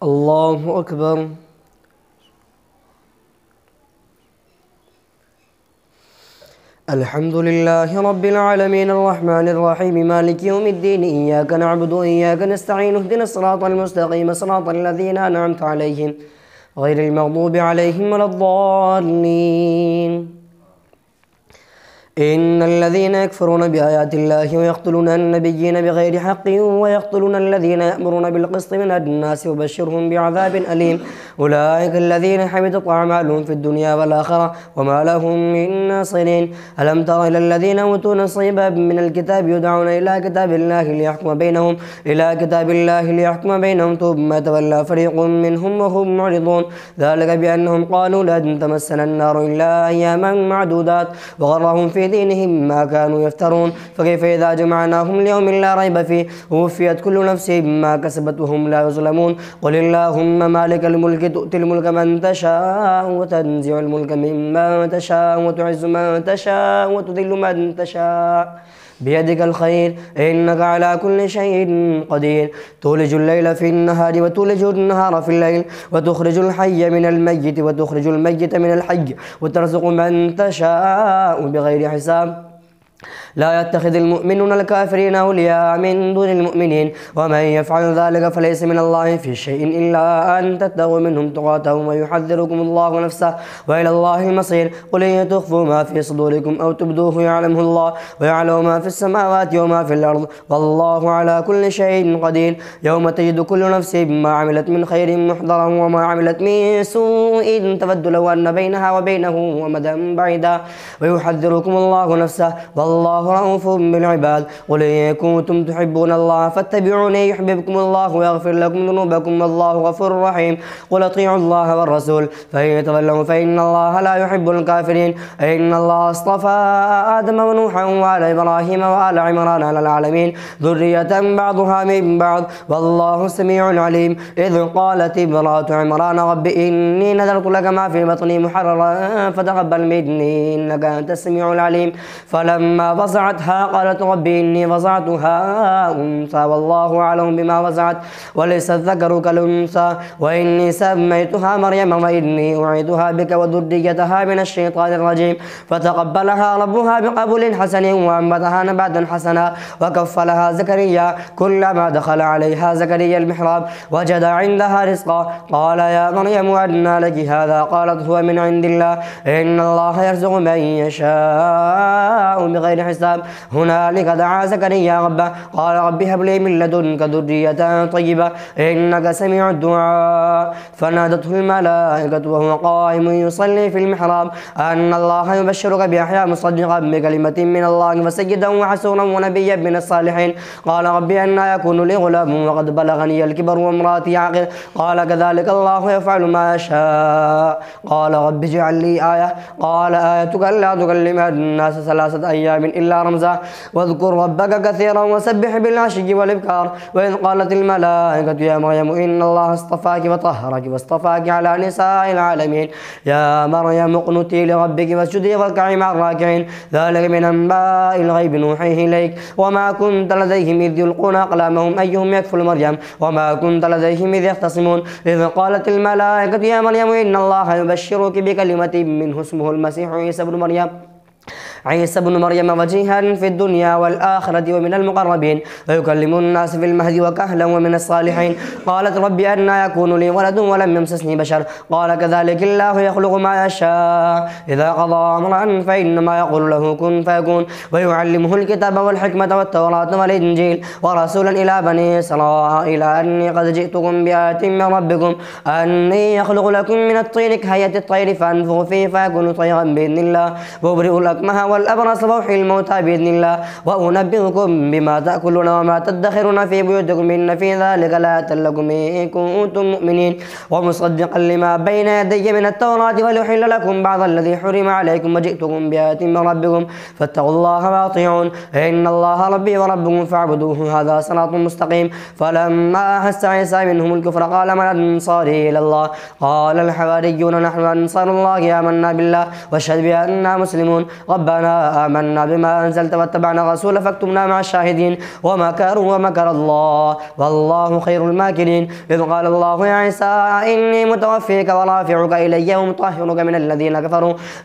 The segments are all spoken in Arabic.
الله أكبر. الحمد لله رب العالمين الرحمن الرحيم مالك يوم الدين إياك نعبد وإياك نستعين اهدنا الصراط المستقيم صراط الذين أنعمت عليهم غير المغضوب عليهم ولا الضالين. إن الذين يكفرون بآيات الله ويقتلون النبيين بغير حق ويقتلون الذين يأمرون بالقسط من الناس وبشرهم بعذاب أليم. أولئك الذين حبطت أعمالهم في الدنيا والآخرة وما لهم من ناصرين. ألم تر إلى الذين أوتوا نصيبا من الكتاب يدعون إلى كتاب الله ليحكم بينهم ثم تولى فريق منهم وهم معرضون. ذلك بأنهم قالوا لن تمسنا النار إلا أياما معدودات وغرهم في دينهم ما كانوا يفترون. فكيف إذا جمعناهم ليوم لا ريب فيه ووفيت كل نفس ما كسبت وهم لا يظلمون. قل اللهم مالك الملك تؤتي الملك من تشاء وتنزع الملك ممن تشاء وتعز من تشاء وتذل من تشاء بيدك الخير إنك على كل شيء قدير. تولج الليل في النهار وتولج النهار في الليل وتخرج الحي من الميت وتخرج الميت من الحي وترزق من تشاء بغير حساب. لا يتخذ المؤمنون الكافرين أولياء من دون المؤمنين ومن يفعل ذلك فليس من الله في شيء إلا أن تتقوا منهم تقاتهم ويحذركم الله نفسه وإلى الله المصير. قل إن تخفوا ما في صدوركم أو تبدوه يعلمه الله ويعلم ما في السماوات وما في الأرض والله على كل شيء قدير. يوم تجد كل نفس ما عملت من خير محضرا وما عملت من سوء تود لو أن بينها وبينه أمدا بعيدا ويحذركم الله نفسه والله رؤوف بالعباد. قل إن كنتم تحبون الله فاتبعوني يحببكم الله ويغفر لكم ذنوبكم والله غفور رحيم. قل اطيعوا الله والرسول فإن يتولوا فإن الله لا يحب الكافرين. إن الله اصطفى آدم ونوحا وآل إبراهيم وآل عمران على العالمين ذرية بعضها من بعض والله سميع عليم. إذ قالت امرأة عمران رب إني نذرت لك ما في بطني محررا فتقبل مني إنك أنت السميع العليم. فلما وضعتها قالت رب إني وضعتها أنثى والله أعلم بما وضعت وليس الذكر كالأنثى وإني سميتها مريم وإني أعيدها بك وذريتها من الشيطان الرجيم. فتقبلها ربها بقبول حسن وأنبتها نباتا حسنا وكفلها زكريا. كلما دخل عليها زكريا المحراب وجد عندها رزقا قال يا مريم أنى لك هذا قالت هو من عند الله إن الله يرزق من يشاء بغير حساب. هنالك دعا زكريا ربه قال رب هب لي من لدنك ذرية طيبة إنك سميع الدعاء. فنادته الملائكة وهو قائم يصلي في المحراب أن الله يبشرك بيحيى مصدقا بكلمة من الله وسيدا وحسورا ونبيا من الصالحين. قال رب أنى يكون لي غلام وقد بلغني الكبر وامرأتي عاقر قال كذلك الله يفعل ما يشاء. قال رب اجعل لي آية قال آيتك ألا تكلم الناس 3 أيام إلا رمزا واذكر ربك كثيرا وسبح بالعشي والإبكار. وإذ قالت الملائكة يا مريم إن الله اصطفاك وطهرك واصطفاك على نساء العالمين يا مريم اقنتي لربك واسجدي واركعي مع الراكعين. ذلك من أنباء الغيب نوحيه إليك وما كنت لديهم إذ يلقون أقلامهم أيهم يكفل مريم وما كنت لديهم إذ يختصمون. إذ قالت الملائكة يا مريم إن الله يبشرك بكلمة منه اسمه المسيح عيسى بن مريم وجيها في الدنيا والآخرة ومن المقربين ويكلم الناس في المهد وكهلا ومن الصالحين. قالت رب أنى يكون لي ولد ولم يمسسني بشر قال كذلك الله يخلق ما يشاء إذا قضى أمرا فإنما يقول له كن فيكون. ويعلمه الكتاب والحكمة والتوراة والإنجيل ورسولا إلى بني إسرائيل أني قد جئتكم بآية من ربكم أني يخلق لكم من الطين كهيئة الطير فأنفخ فيه فيكون طيرا بإذن الله وأبرئ الأكمه والأبرص وأحيي الموتى بإذن الله وأنبئكم بما تأكلون وما تدخرون في بيوتكم إن في ذلك لآية لكم إن كنتم مؤمنين. ومصدقا لما بين يدي من التوراة ولأحل لكم بعض الذي حرم عليكم وجئتكم بآية من ربكم فاتقوا الله وأطيعون إن الله ربي وربكم فاعبدوه هذا صراط مستقيم. فلما أحس عيسى منهم الكفر قال من أنصاري إلى الله قال الحواريون نحن أنصار الله آمنا بالله واشهد بأننا مسلمون. ربنا ربنا آمنا بما أنزلت واتبعنا الرسول فاكتبنا مع الشاهدين ومكروا ومكر الله والله خير الماكرين. إذ قال الله يا عيسى إني متوفيك ورافعك إلي ومطهرك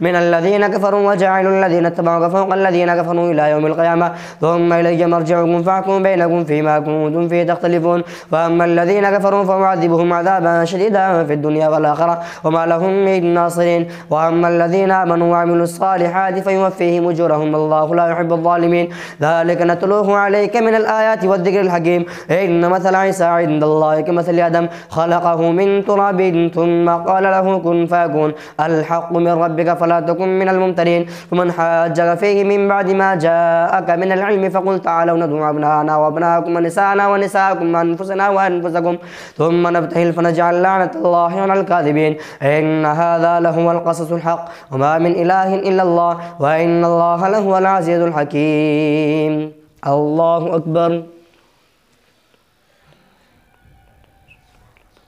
من الذين كفروا وجاعل الذين اتبعوك فوق الذين كفروا إلى يوم القيامة ثم إلي مرجعكم فاحكم بينكم فيما كنتم فيه تختلفون. فأما الذين كفروا فأعذبهم عذابا شديدا في الدنيا والآخرة وما لهم من ناصرين. وأما الذين آمنوا وعملوا الصالحات فيوفيهم أجورهم والله لا يحب الظالمين. ذلك نتلوه عليك من الآيات والذكر الحكيم. إن مثل عيسى عند الله كمثل آدم خلقه من تراب ثم قال له كن فيكون الحق من ربك فلا تكن من الممترين. ومن حاجك فيه من بعد ما جاءك من العلم فقل تعالوا ندعو أبناءنا وأبناءكم ونساءنا ونساءكم وأنفسنا وأنفسكم ثم نبتهل فنجعل لعنة الله على الكاذبين. إن هذا لهو القصص الحق وما من إله إلا الله وإن الله لهو العزيز الحكيم. الله أكبر.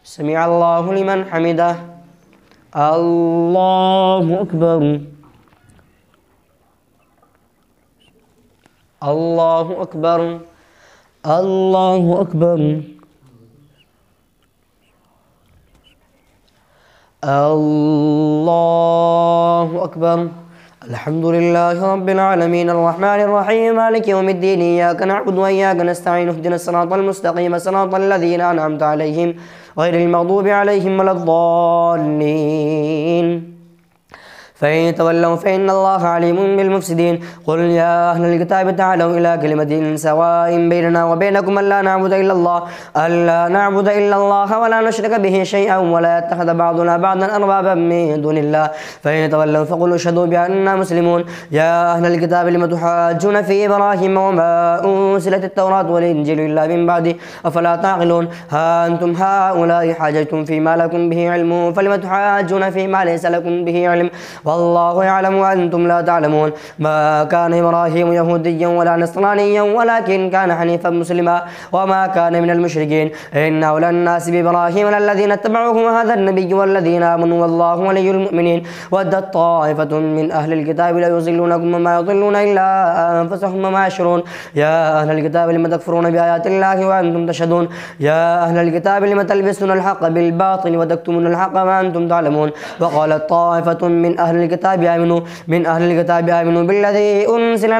سمع الله لمن حمده. الله أكبر. الله أكبر. الله أكبر. الله أكبر. الحمد لله رب العالمين الرحمن الرحيم مالك يوم الدين إياك نعبد وإياك نستعين اهدنا الصراط المستقيم صراط الذين أنعمت عليهم غير المغضوب عليهم ولا الضالين. فإن تولوا فإن الله عليم بالمفسدين. قل يا أهل الكتاب تعالوا إلى كلمة سواء بيننا وبينكم ألا نعبد إلا الله ولا نشرك به شيئا ولا يتخذ بعضنا بعضا أربابا من دون الله. فإن تولوا فقولوا اشهدوا بأننا مسلمون. يا أهل الكتاب لم تحاجون في إبراهيم وما أنزلت التوراة والإنجيل إلا من بعده أفلا تعقلون. ها أنتم هؤلاء حاججتم فيما لكم به علم فلم تحاجون فيما ليس لكم به علم والله يعلم وأنتم لا تعلمون. ما كان إبراهيم يهوديا ولا نصرانيا ولكن كان حنيفا مسلما وما كان من المشركين. إن أولى الناس بإبراهيم الذين اتبعوه وهذا النبي والذين آمنوا والله ولي المؤمنين. ودت طائفة من أهل الكتاب لا يضلونكم وما يضلون إلا أنفسهم وما يشعرون. يا أهل الكتاب لم تكفرون بآيات الله وأنتم تشهدون. يا أهل الكتاب لم تلبسون الحق بالباطل وتكتمون الحق وأنتم تعلمون. وقالت طائفة من أهل الكتاب آمنوا بالذي أنزل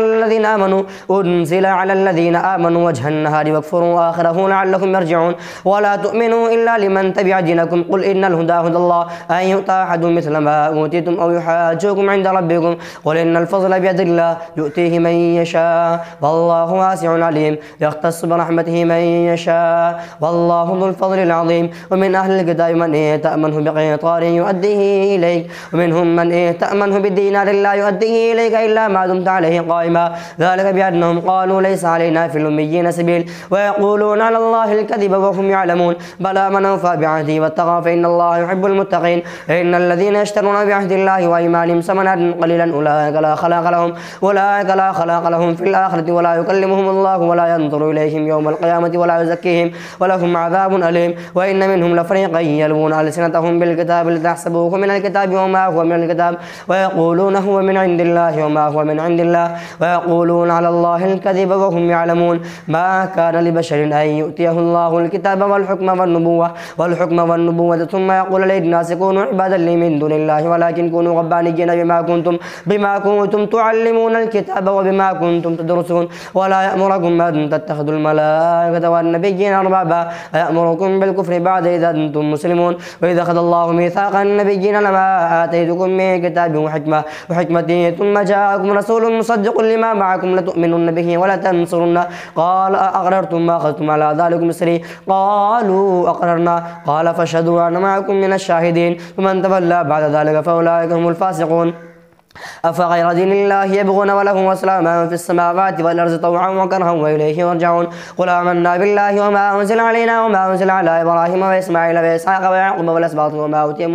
على الذين آمنوا وجه النهار واكفروا آخره لعلكم يرجعون. ولا تؤمنوا إلا لمن تبع دينكم قل إن الهدى هدى الله أن يؤتى أحد مثل ما أوتيتم أو يحاجوكم عند ربكم قل إن الفضل بيد الله يؤتيه من يشاء والله واسع عليم. يختص برحمته من يشاء والله ذو الفضل العظيم. ومن أهل الكتاب من تأمنه بقنطار يؤديه إليك ومنهم من تأمنه بالدينار لا يؤديه إليك إلا ما دمت عليه قائما. ذلك بأنهم قالوا ليس علينا في الأميين سبيل ويقولون على الله الكذب وهم يعلمون. بلى من أوفى بعهده واتقى فإن الله يحب المتقين. إن الذين يشترون بعهد الله وأيمانهم ثمنا قليلا أولئك لا خلاق لهم في الآخرة ولا يكلمهم الله ولا ينظر إليهم يوم القيامة ولا يزكيهم ولهم عذاب أليم. وإن منهم لفريقا يلوون ألسنتهم بالكتاب لتحسبوه من الكتاب وما هو من الكتاب ويقولون هو من عند الله وما هو من عند الله ويقولون على الله الكذب وهم يعلمون. ما كان لبشر أن يؤتيه الله الكتاب والحكم والنبوة ثم يقول للناس كونوا عبادا لي من دون الله ولكن كونوا ربانيين بما كنتم تعلمون الكتاب وبما كنتم تدرسون. ولا يأمركم أن تتخذوا الملائكة والنبيين أربابا يأمركم بالكفر بعد إذا أنتم مسلمون. وإذا أخذ الله ميثاق النبيين لما آتيتكم من كتاب وحكمة ثم جاءكم رسول مصدق لما معكم لتؤمنن به ولا تنصرن قال أقررتم ما أخذتم على ذلك مصري قالوا أقررنا قال فاشهدوا أنا معكم من الشاهدين. ومن تولى بعد ذلك فأولئك هم الفاسقون. أفغير دين الله يبغون وله أسلم من في السماوات والأرض طوعا وكرها وإليه يرجعون. قل آمنا بالله وما أنزل علينا وما أنزل على إبراهيم وإسماعيل وإسحاق ويعقوب والأسباط وما أوتي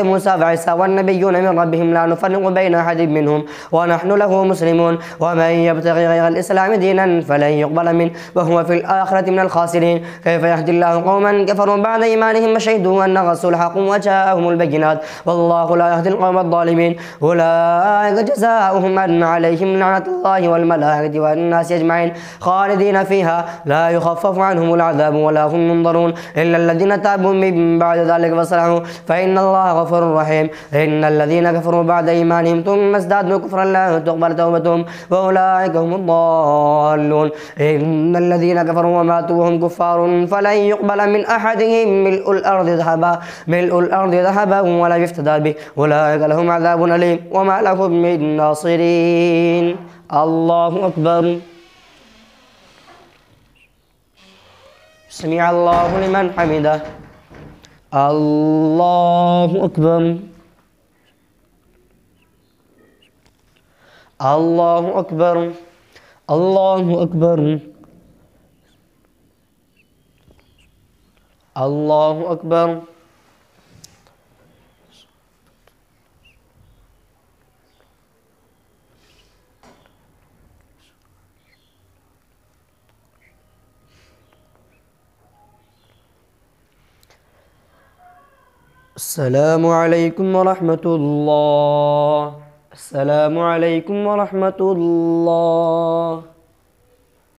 موسى وعيسى والنبيون من ربهم لا نفرق بين أحد منهم ونحن له مسلمون. ومن يبتغي غير الإسلام دينا فلن يقبل منه وهو في الآخرة من الخاسرين. كيف يهدي الله قوما كفروا بعد إيمانهم وشهدوا أن الرسول حق وجاءهم البينات والله لا يهدي القوم الظالمين. الظالمين أولئك جزاؤهم أن عليهم لعنة الله والملائكة والناس أجمعين خالدين فيها لا يخفف عنهم العذاب ولا هم ينظرون إلا الذين تابوا من بعد ذلك فصلحوا فإن الله غفور رحيم إن الذين كفروا بعد إيمانهم ثم ازدادوا كفرا لا تقبل توبتهم وأولئك هم الضالون إن الذين كفروا وماتوا وهم كفار فلن يقبل من أحدهم ملء الأرض ذهبا ولا يفتدى به أولئك لهم عذاب أليم وما لهم من ناصرين الله أكبر سمع الله لمن حمده الله أكبر الله أكبر الله أكبر الله أكبر السلام عليكم ورحمة الله السلام عليكم ورحمة الله